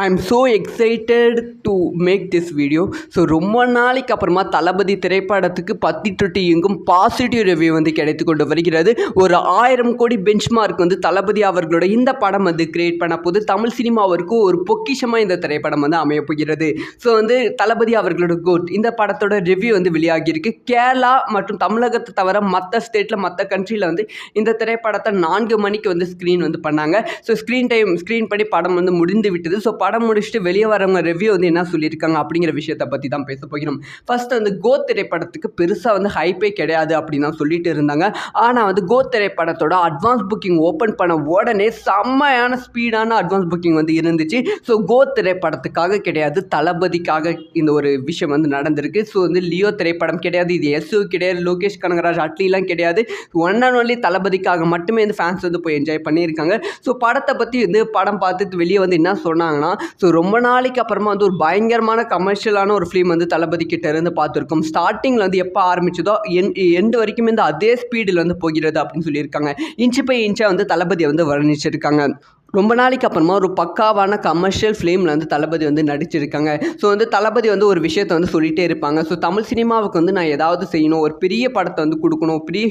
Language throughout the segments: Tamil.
I'm so excited to make this video. So ரொம்ப நாளைக்கு அப்புறமா தளபதி திரைப்படத்துக்கு பத்திட்டு எங்கும் பாசிட்டிவ் ரிவ்யூ வந்து கிடைத்து கொண்டு வருகிறது. ஒரு 1000 கோடி பெஞ்ச் மார்க் வந்து தளபதி அவர்களோட இந்த படம் வந்து கிரியேட் பண்ண போது தமிழ் சினிமாவிற்கு ஒரு பொக்கிஷமாக இந்த திரைப்படம் வந்து அமையப்போகிறது. ஸோ வந்து தளபதி அவர்களோட கோட் இந்த படத்தோட ரிவ்யூ வந்து வெளியாகியிருக்கு. கேரளா மற்றும் தமிழகத்தை தவிர மற்ற ஸ்டேட்டில் மற்ற கண்ட்ரியில் வந்து இந்த திரைப்படத்தை 4 மணிக்கு வந்து ஸ்க்ரீன் வந்து பண்ணாங்க. ஸோ ஸ்க்ரீன் பண்ணி படம் வந்து முடிந்து விட்டது. ஸோ படம் முடிச்சுட்டு வெளியே வரவங்க ரிவ்யூ வந்து என்ன சொல்லியிருக்காங்க அப்படிங்கிற விஷயத்தை பற்றி தான் பேச போகிறோம். ஃபர்ஸ்ட் வந்து கோத் திரைப்படத்துக்கு பெருசாக வந்து ஹைப்பே கிடையாது அப்படின்னு தான் சொல்லிட்டு இருந்தாங்க. ஆனால் வந்து கோத் திரைப்படத்தோட அட்வான்ஸ் புக்கிங் ஓப்பன் பண்ண உடனே செம்மையான ஸ்பீடான அட்வான்ஸ் புக்கிங் வந்து இருந்துச்சு. ஸோ கோத் திரைப்படத்துக்காக கிடையாது, தளபதிக்காக இந்த ஒரு விஷயம் வந்து நடந்திருக்கு. ஸோ வந்து லியோ திரைப்படம் கிடையாது, இது எஸ்ஓ கிடையாது, லோகேஷ் கனகராஜ் அட்லிலாம் கிடையாது. ஒன் அண்ட் ஒன்லி தளபதிக்காக மட்டுமே இந்த ஃபேன்ஸ் வந்து போய் என்ஜாய் பண்ணியிருக்காங்க. ஸோ படத்தை பற்றி வந்து படம் பார்த்துட்டு வெளியே வந்து என்ன சொன்னாங்கன்னா, ஸோ ரொம்ப நாளைக்கு அப்புறமா வந்து ஒரு பயங்கரமான கமர்ஷியலான ஒரு ஃபிலிம் வந்து தளபதி கிட்ட இருந்து பார்த்துருக்கோம். ஸ்டார்டிங்கில் வந்து எப்போ ஆரம்பிச்சதோ எண்டு வரைக்குமே இந்த அதே ஸ்பீடில் வந்து போகிறது அப்படின்னு சொல்லியிருக்காங்க. இன்ச்சு பை இன்ச்சாக வந்து தளபதியை வந்து வர்ணிச்சிருக்காங்க. ரொம்ப நாளைக்கு அப்புறமா ஒரு பக்காவான கமர்ஷியல் ஃபிலிமில் வந்து தளபதி வந்து நடிச்சிருக்காங்க. ஸோ வந்து தளபதி வந்து ஒரு விஷயத்தை வந்து சொல்லிகிட்டே இருப்பாங்க. ஸோ தமிழ் சினிமாவுக்கு வந்து நான் ஏதாவது செய்யணும், ஒரு பெரிய படத்தை வந்து கொடுக்கணும், பெரிய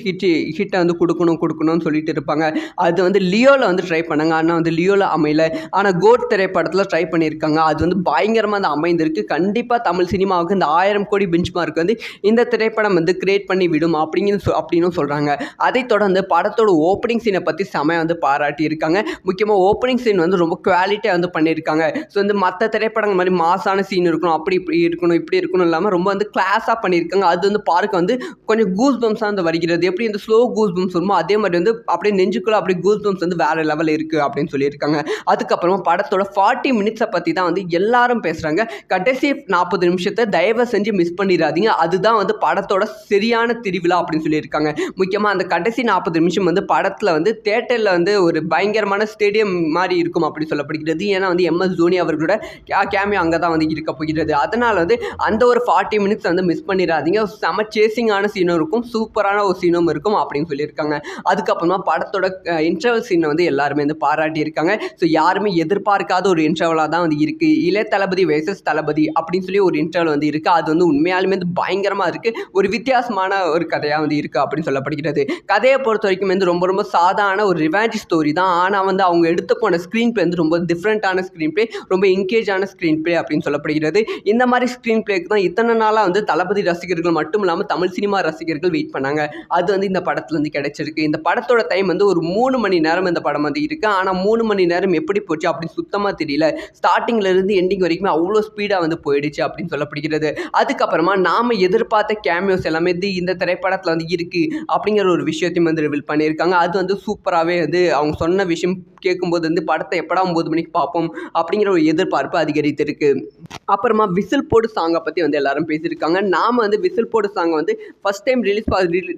ஹிட்டை வந்து கொடுக்கணும்னு சொல்லிட்டு இருப்பாங்க. அது வந்து லியோவில் வந்து ட்ரை பண்ணாங்க, ஆனால் வந்து லியோவில் அமையல. ஆனால் கோட் திரைப்படத்தில் ட்ரை பண்ணியிருக்காங்க, அது வந்து பயங்கரமாக வந்து அமைந்திருக்கு. கண்டிப்பாக தமிழ் சினிமாவுக்கு இந்த 1000 கோடி பெஞ்ச் மார்க் வந்து இந்த திரைப்படம் வந்து கிரியேட் பண்ணி விடும் அப்படின்னு சொல்கிறாங்க. அதை தொடர்ந்து படத்தோட ஓப்பனிங் சீனை பற்றி செமையாக வந்து பாராட்டியிருக்காங்க. முக்கியமாக ஓப்பனிங் சீன் வந்து ரொம்ப குவாலிட்டியாக வந்து பண்ணியிருக்காங்க. ஸோ வந்து மற்ற திரைப்படங்கள் மாதிரி மாசான சீன் இருக்கணும், இப்படி இருக்கணும் இல்லாமல் ரொம்ப வந்து கிளாஸாக பண்ணியிருக்காங்க. அது வந்து பார்க்க வந்து கொஞ்சம் கூஸ் பம்ஸாக வந்து வருகிறது. எப்படி இந்த ஸ்லோ கூஸ் பம்ஸ் வருமோ அதே மாதிரி வந்து அப்படியே நெஞ்சுக்குள்ள அப்படியே கூஸ் பம்ஸ் வந்து வேறு லெவலில் இருக்குது அப்படின்னு சொல்லியிருக்காங்க. அதுக்கப்புறமா படத்தோட 40 மினிட்ஸை பற்றி தான் வந்து எல்லாரும் பேசுகிறாங்க. கடைசி 40 நிமிஷத்தை தயவு செஞ்சு மிஸ் பண்ணிடாதீங்க, அதுதான் வந்து படத்தோட சரியான திருவிழா அப்படின்னு சொல்லியிருக்காங்க. முக்கியமாக அந்த கடைசி 40 நிமிஷம் வந்து படத்தில் வந்து தியேட்டரில் வந்து ஒரு பயங்கரமான ஸ்டேடியம் மாதிரி இருக்கும் அப்படி சொல்லப்படுகிறது. ஏன்னா வந்து எம்எஸ் தோனி அவர்களோட கேமியோ அங்கே தான் வந்து இருக்க போகிறது. அதனால் வந்து அந்த ஒரு 40 மினிட்ஸ் வந்து மிஸ் பண்ணிடாதீங்க. செம சேசிங்கான சீனும் இருக்கும், சூப்பரான ஒரு சீனும் இருக்கும் அப்படின்னு சொல்லியிருக்காங்க. அதுக்கப்புறமா படத்தோட இன்டர்வல் சீனை வந்து எல்லாருமே வந்து பாராட்டியிருக்காங்க. ஸோ யாருமே எதிர்பார்க்காத ஒரு இன்டர்வலாக தான் வந்து இருக்குது. இளைய தளபதி வெர்சஸ் தளபதி அப்படின்னு சொல்லி ஒரு இன்டர்வல் வந்து இருக்குது. அது வந்து உண்மையாலுமே வந்து பயங்கரமாக இருக்குது, ஒரு வித்தியாசமான ஒரு கதையாக வந்து இருக்குது அப்படின்னு சொல்லப்படுகிறது. கதையை பொறுத்த வரைக்கும் வந்து ரொம்ப ரொம்ப சாதாரண ஒரு ரிவெஞ்ச் ஸ்டோரி தான். ஆனால் வந்து அவங்க எடுத்து போன ஸ்க்ரீன் பிளே வந்து ரொம்ப டிஃப்ரெண்ட்டான ஸ்க்ரீன் பிளே, ரொம்ப என்கேஜான ஸ்க்ரீன் பிளே அப்படின்னு சொல்லப்படுகிறது. இந்த மாதிரி ஸ்க்ரீன் பிளேக்கு தான் இத்தனை நாளாக வந்து தளபதி ரசிகர்கள் மட்டும் இல்லாமல் தமிழ் சினிமா ரசிகர்கள் வெயிட் பண்ணாங்க. அது வந்து இந்த படத்தில் வந்து கிடைச்சிருக்கு. இந்த படத்தோட டைம் வந்து ஒரு 3 மணி நேரம் இந்த படம் வந்து இருக்குது. ஆனால் 3 மணி நேரம் எப்படி போச்சு அப்படின்னு சுத்தமாக தெரியல. ஸ்டார்டிங்லேருந்து எண்டிங் வரைக்குமே அவ்வளோ ஸ்பீடாக வந்து போயிடுச்சு அப்படின்னு சொல்லப்படுகிறது. அதுக்கப்புறமா நாம் எதிர்பார்த்த கேமியோஸ் எல்லாமே இந்த திரைப்படத்தில் வந்து இருக்குது அப்படிங்கிற ஒரு விஷயத்தையும் வந்து ரிவீல் பண்ணியிருக்காங்க. அது வந்து சூப்பராகவே வந்து அவங்க சொன்ன விஷயம் கேட்கும்போது வந்து படத்தை எப்படா 9 மணிக்கு பார்ப்போம் அப்படிங்கிற ஒரு எதிர்பார்ப்பு அதிகரித்திருக்கு. அப்புறமா விசில் போடு சாங்கை பற்றி வந்து எல்லாரும் பேசியிருக்காங்க. நாம் வந்து விசில் போடு சாங் வந்து ஃபஸ்ட் டைம்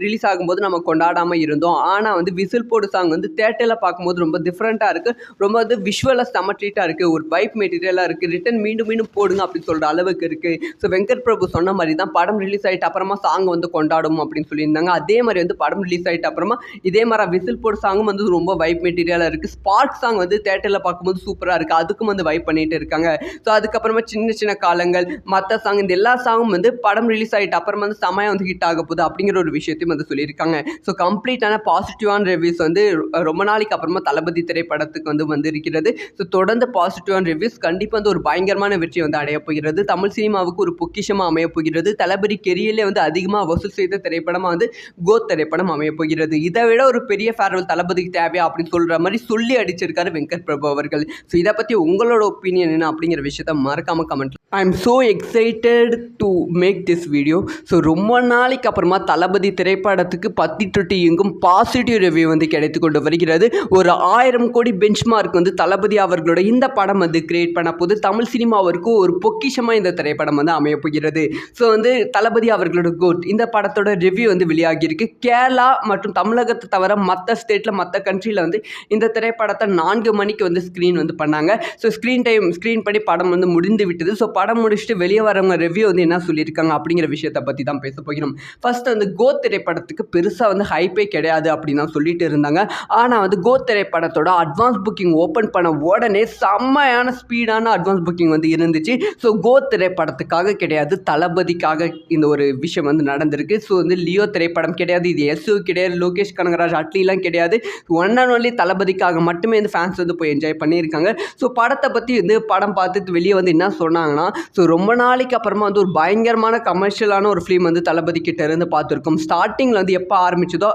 ரிலீஸ் ஆகும்போது நம்ம கொண்டாடாமல் இருந்தோம். ஆனால் வந்து விசில் போடு சாங் வந்து தேட்டரில் பார்க்கும்போது ரொம்ப டிஃப்ரெண்ட்டாக இருக்குது, ரொம்ப வந்து விஷுவலாக செம ட்ரீட்டாக இருக்குது, ஒரு வைப் மெட்டீரியலாக இருக்குது, ரிட்டன் மீண்டும் போடுங்க அப்படின்னு சொல்கிற அளவுக்கு இருக்குது. ஸோ வெங்கட் பிரபு சொன்ன மாதிரி தான் படம் ரிலீஸ் ஆகிட்டு அப்புறமா சாங் வந்து கொண்டாடும் அப்படின்னு சொல்லியிருந்தாங்க. அதே மாதிரி வந்து படம் ரிலீஸ் ஆகிட்டு அப்புறமா இதே மாதிரி விசில் போடு சாங்கும் வந்து ரொம்ப வைப் மெட்டீரியலாக இருக்குது. ஸ்பார்க் சாங் வந்து தேட்டரில் பார்க்கும்போது சூப்பராக இருக்குது, அதுக்கும் வந்து வைப் பண்ணிட்டு இருக்காங்க. ஸோ அதுக்கப்புறமா சின்ன காலங்கள் மற்ற சாங் இந்த எல்லா சாங்கும் வந்து படம் ரிலீஸ் ஆகிட்டு அப்புறமா வந்து செமையாக வந்து ஹிட் ஆக போகுது அப்படிங்கிற ஒரு விஷயத்தையும் வந்து சொல்லியிருக்காங்க. ஸோ கம்ப்ளீட்டான பாசிட்டிவான ரிவ்யூஸ் வந்து ரொம்ப நாளைக்கு அப்புறமா தளபதி திரைப்படத்துக்கு வந்து இருக்கிறது. ஸோ தொடர்ந்து பாசிட்டிவான ரிவ்யூஸ் கண்டிப்பாக வந்து ஒரு பயங்கரமான வெற்றி வந்து அடைய போகிறது. தமிழ் சினிமாவுக்கு ஒரு பொக்கிஷமாக அமைய போகிறது. தளபதி கெரியர்லேயே வந்து அதிகமாக வசூல் செய்த திரைப்படமாக வந்து கோத் திரைப்படம் அமைய போகிறது. இதை விட ஒரு பெரிய ஃபேர்வெல் தளபதிக்கு தேவையா அப்படின்னு சொல்கிற மாதிரி சொல்லி அடிச்சிருக்காரு வெங்கட் பிரபு அவர்கள். ஸோ இதை பற்றி உங்களோட ஒப்பீனியன் என்ன அப்படிங்கிற விஷயத்த மறக்காமல் comment. I'm so excited to make this video. So ரொம்ப நாளைக்கு அப்புறமா தளபதி திரைப்படத்துக்கு பத்திட்டு எங்கும் பாசிட்டிவ் ரிவ்யூ வந்து கிடைத்து கொண்டு வருகிறது. ஒரு 1000 கோடி பெஞ்ச் மார்க் வந்து தளபதி அவர்களோட இந்த படம் வந்து கிரியேட் பண்ண போது தமிழ் சினிமாவிற்கு ஒரு பொக்கிஷமாக இந்த திரைப்படம் வந்து அமைய போகிறது. ஸோ வந்து தளபதி அவர்களோட கோட் இந்த படத்தோட ரிவ்யூ வந்து வெளியாகியிருக்கு. கேரளா மற்றும் தமிழகத்தை தவிர மற்ற ஸ்டேட்டில் மற்ற கண்ட்ரியில் வந்து இந்த திரைப்படத்தை 4 மணிக்கு வந்து ஸ்க்ரீன் வந்து பண்ணாங்க. ஸோ ஸ்க்ரீன் பண்ணி படம் வந்து முடிந்து விட்டது. ஸோ படம் முடிச்சுட்டு வெளியே வரவங்க ரிவ்யூ வந்து என்ன சொல்லியிருக்காங்க அப்படிங்கிற விஷயத்தை பற்றி தான் பேச போகிறோம். ஃபர்ஸ்ட் வந்து கோட் திரைப்படத்துக்கு பெருசாக வந்து ஹைப்பே கிடையாது அப்படின்னு தான் சொல்லிட்டு இருந்தாங்க. ஆனால் வந்து கோட் திரைப்படத்தோட அட்வான்ஸ் புக்கிங் ஓப்பன் பண்ண உடனே செம்மையான ஸ்பீடான அட்வான்ஸ் புக்கிங் வந்து இருந்துச்சு. ஸோ கோட் திரைப்படத்துக்காக கிடையாது, தளபதிக்காக இந்த ஒரு விஷயம் வந்து நடந்திருக்கு. ஸோ வந்து லியோ திரைப்படம் கிடையாது, இது எஸ்யூ கிடையாது, லோகேஷ் கனகராஜ் அட்லிலாம் கிடையாது. ஒன் அண்ட் ஒன்லி தளபதிக்காக மட்டுமே வந்து ஃபேன்ஸ் வந்து போய் என்ஜாய் பண்ணியிருக்காங்க. ஸோ படத்தை பற்றி வந்து படம் பார்த்துட்டு வெளியே வந்து என்ன சொன்னாங்கன்னா, ஸோ ரொம்ப நாளைக்கு அப்புறமா வந்து ஒரு பயங்கரமான கமர்ஷியலான ஒரு ஃபிலிம் வந்து தளபதி கிட்ட இருந்து பார்த்துருக்கோம். ஸ்டார்டிங்கில் வந்து எப்போ ஆரம்பிச்சதோ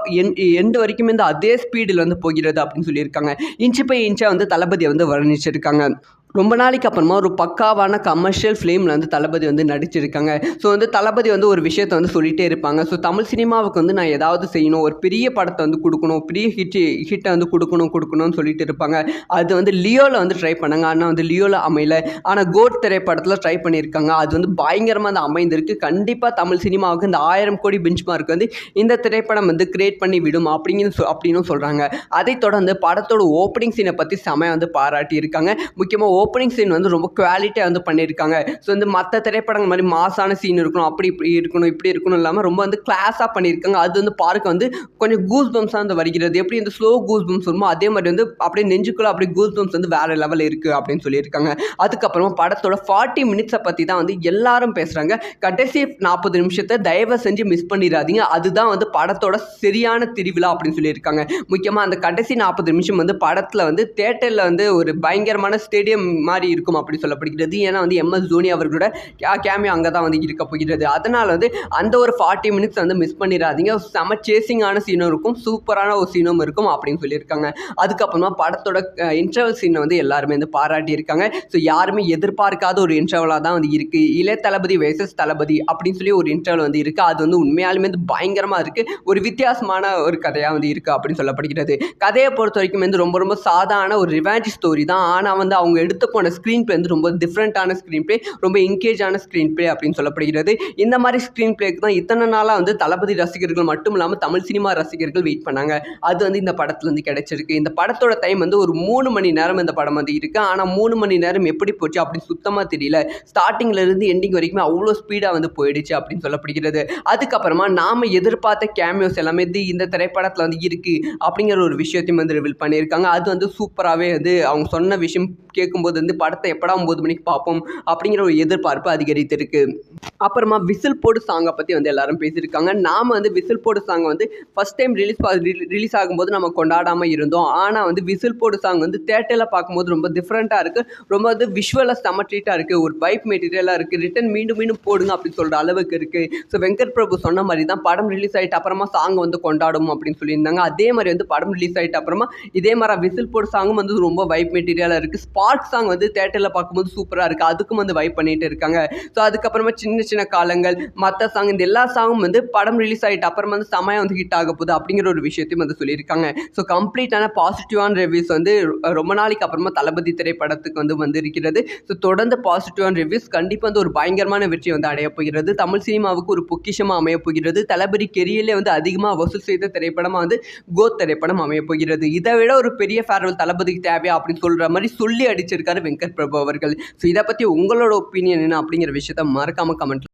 எண்டு வரைக்குமே வந்து அதே ஸ்பீடில் வந்து போகிறது அப்படின்னு சொல்லியிருக்காங்க. இன்ச்சு பை இன்ச்சாக வந்து தளபதியை வந்து வர்ணிச்சிருக்காங்க. ரொம்ப நாளைக்கு அப்புறமா ஒரு பக்காவான கமர்ஷியல் ஃபிலிமில் வந்து தளபதி வந்து நடிச்சிருக்காங்க. ஸோ வந்து தளபதி வந்து ஒரு விஷயத்தை வந்து சொல்லிகிட்டே இருப்பாங்க. ஸோ தமிழ் சினிமாவுக்கு வந்து நான் ஏதாவது செய்யணும், ஒரு பெரிய படத்தை வந்து கொடுக்கணும், பெரிய ஹிட்டை வந்து கொடுக்கணும்னு சொல்லிட்டு இருப்பாங்க. அது வந்து லியோவில் வந்து ட்ரை பண்ணாங்க, ஆனால் வந்து லியோவில் அமையல. ஆனால் கோட் திரைப்படத்தில் ட்ரை பண்ணியிருக்காங்க, அது வந்து பயங்கரமாக வந்து அமைந்திருக்கு. கண்டிப்பாக தமிழ் சினிமாவுக்கு இந்த 1000 கோடி பெஞ்ச் மார்க் வந்து இந்த திரைப்படம் வந்து கிரியேட் பண்ணி விடும் அப்படின்னு சொல்கிறாங்க. அதைத் தொடர்ந்து படத்தோட ஓப்பனிங் சீனை பற்றி செமையாக வந்து பாராட்டியிருக்காங்க. முக்கியமாக ஓப்பனிங் சீன் வந்து ரொம்ப குவாலிட்டியாக வந்து பண்ணியிருக்காங்க. ஸோ வந்து மற்ற திரைப்படங்கள் மாதிரி மாசான சீன் இருக்கணும், அப்படி இப்படி இருக்கணும், இப்படி இருக்கணும் இல்லாமல் ரொம்ப வந்து கிளாஸாக பண்ணியிருக்காங்க. அது வந்து பார்க்க வந்து கொஞ்சம் கூஸ் பம்ஸாக வந்து வருகிறது. எப்படி இந்த ஸ்லோ கூஸ் பம்ஸ் வருமோ அதே மாதிரி வந்து அப்படியே நெஞ்சுக்குள்ள அப்படி கூஸ் பம்ஸ் வந்து வேறு லெவலில் இருக்குது அப்படின்னு சொல்லியிருக்காங்க. அதுக்கப்புறமா படத்தோட 40 மினிட்ஸை பற்றி தான் வந்து எல்லாரும் பேசுகிறாங்க. கடைசி 40 நிமிஷத்தை தயவு செஞ்சு மிஸ் பண்ணிடாதீங்க, அதுதான் வந்து படத்தோட சரியான திருவிழா அப்படின்னு சொல்லியிருக்காங்க. முக்கியமாக அந்த கடைசி 40 நிமிஷம் வந்து படத்தில் வந்து தியேட்டரில் வந்து ஒரு பயங்கரமான ஸ்டேடியம் மாதிரி இருக்கும் அப்படி சொல்லப்படுகிறது. ஏன்னா வந்து MS தோனி அவர்களோட கேமியோ அங்கே தான் வந்து இருக்க போகிறது. அதனால் வந்து அந்த ஒரு 40 மினிட்ஸ் வந்து மிஸ் பண்ணிடாதீங்க. செம சேசிங்கான சீனும் இருக்கும், சூப்பரான ஒரு சீனும் இருக்கும் அப்படின்னு சொல்லியிருக்காங்க. அதுக்கப்புறமா படத்தோட இன்டர்வல் சீனை வந்து எல்லாருமே வந்து பாராட்டியிருக்காங்க. ஸோ யாருமே எதிர்பார்க்காத ஒரு இன்டர்வலாக தான் வந்து இருக்குது. இளைய தளபதி வேசஸ் தளபதி அப்படின்னு சொல்லி ஒரு இன்டர்வல் வந்து இருக்குது. அது வந்து உண்மையாலுமே வந்து பயங்கரமாக இருக்குது, ஒரு வித்தியாசமான ஒரு கதையாக வந்து இருக்குது அப்படின்னு சொல்லப்படுகிறது. கதையை பொறுத்த வரைக்கும் வந்து ரொம்ப ரொம்ப சாதாரண ஒரு ரிவெஞ்ச் ஸ்டோரி தான். ஆனால் வந்து அவங்க எடுத்து போன ஸ்க்ரீன் பிளே வந்து ரொம்ப டிஃப்ரெண்ட்டான ஸ்க்ரீன் பிளே, ரொம்ப என்கேஜான ஸ்க்ரீன் பிளே அப்படின்னு சொல்லப்படுகிறது. இந்த மாதிரி ஸ்க்ரீன் பிளேக்கு தான் இத்தனை நாளாக வந்து தளபதி ரசிகர்கள் மட்டும் இல்லாமல் தமிழ் சினிமா ரசிகர்கள் வெயிட் பண்ணாங்க. அது வந்து இந்த படத்தில் வந்து கிடைச்சிருக்கு. இந்த படத்தோட டைம் வந்து ஒரு 3 மணி நேரம் இந்த படம் வந்து இருக்குது. ஆனால் 3 மணி நேரம் எப்படி போச்சு அப்படின்னு சுத்தமாக தெரியல. ஸ்டார்டிங்லேருந்து எண்டிங் வரைக்குமே அவ்வளோ ஸ்பீடாக வந்து போயிடுச்சு அப்படின்னு சொல்லப்படுகிறது. அதுக்கப்புறமா நாம் எதிர்பார்த்த கேமியோஸ் எல்லாமே இந்த திரைப்படத்தில் வந்து இருக்குது அப்படிங்கிற ஒரு விஷயத்தையும் வந்து ரிவீல் பண்ணியிருக்காங்க. அது வந்து சூப்பராகவே வந்து அவங்க சொன்ன விஷயம் கேட்கும்போது வந்து படத்தை எப்படா 9 மணிக்கு பார்ப்போம் அப்படிங்கிற ஒரு எதிர்பார்ப்பு அதிகரித்திருக்கு. அப்புறமா விசில் போடு சாங்கை பற்றி வந்து எல்லாரும் பேசியிருக்காங்க. நாம் வந்து விசில் போடு சாங்கை வந்து ஃபஸ்ட் டைம் ரிலீஸ் ஆகும்போது நம்ம கொண்டாடாமல் இருந்தோம். ஆனால் வந்து விசில் போடு சாங் வந்து தேட்டரில் பார்க்கும்போது ரொம்ப டிஃப்ரெண்ட்டாக இருக்குது, ரொம்ப வந்து விஷுவலாக செம ட்ரீட்டாக இருக்குது, ஒரு வைப் மெட்டீரியலாக இருக்குது, ரிட்டன் மீண்டும் மீண்டும் போடுங்க அப்படின்னு சொல்கிற அளவுக்கு இருக்குது. ஸோ வெங்கட் பிரபு சொன்ன மாதிரி தான் படம் ரிலீஸ் ஆகிட்டு அப்புறமா சாங் வந்து கொண்டாடும் அப்படின்னு சொல்லியிருந்தாங்க. அதே மாதிரி வந்து படம் ரிலீஸ் ஆகிட்டு அப்புறமா இதே மாதிரி விசில் போடு சாங்கும் வந்து ரொம்ப வைப் மெட்டீரியலாக இருக்குது. ஸ்பாட் சாங் வந்து தேட்டரில் பார்க்கும்போது சூப்பராக இருக்குது, அதுக்கும் வந்து வைப் பண்ணிட்டு இருக்காங்க. ஸோ அதுக்கப்புறமா சின்ன சின்ன காலங்கள், மற்ற சாங், இந்த எல்லா சாங்கும் வந்து படம் ரிலீஸ் ஆகிட்டு அப்புறமா வந்து செமையாக வந்து ஹிட் ஆக போகுது அப்படிங்கிற ஒரு விஷயத்தையும் வந்து சொல்லியிருக்காங்க. ஸோ கம்ப்ளீட்டான பாசிட்டிவான ரிவ்யூஸ் வந்து ரொம்ப நாளைக்கு அப்புறமா தளபதி திரைப்படத்துக்கு வந்து இருக்கிறது. ஸோ தொடர்ந்து பாசிட்டிவான ரிவ்யூஸ் கண்டிப்பாக வந்து ஒரு பயங்கரமான வெற்றி வந்து அடைய போகிறது. தமிழ் சினிமாவுக்கு ஒரு பொக்கிஷமாக அமைய போகிறது. தளபதி கெரியரிலே வந்து அதிகமாக வசூல் செய்த திரைப்படமாக வந்து கோட் திரைப்படம் அமைய போகிறது. இதை விட ஒரு பெரிய ஃபேர்வெல் தளபதிக்கு தேவையா அப்படின்னு சொல்கிற மாதிரி சொல்லி அடிச்சிருக்காரு வெங்கட் பிரபு அவர்கள். ஸோ இதை பற்றி உங்களோட ஒப்பீனியன் என்ன அப்படிங்கிற விஷயத்த மறக்காமல் கமெண்ட்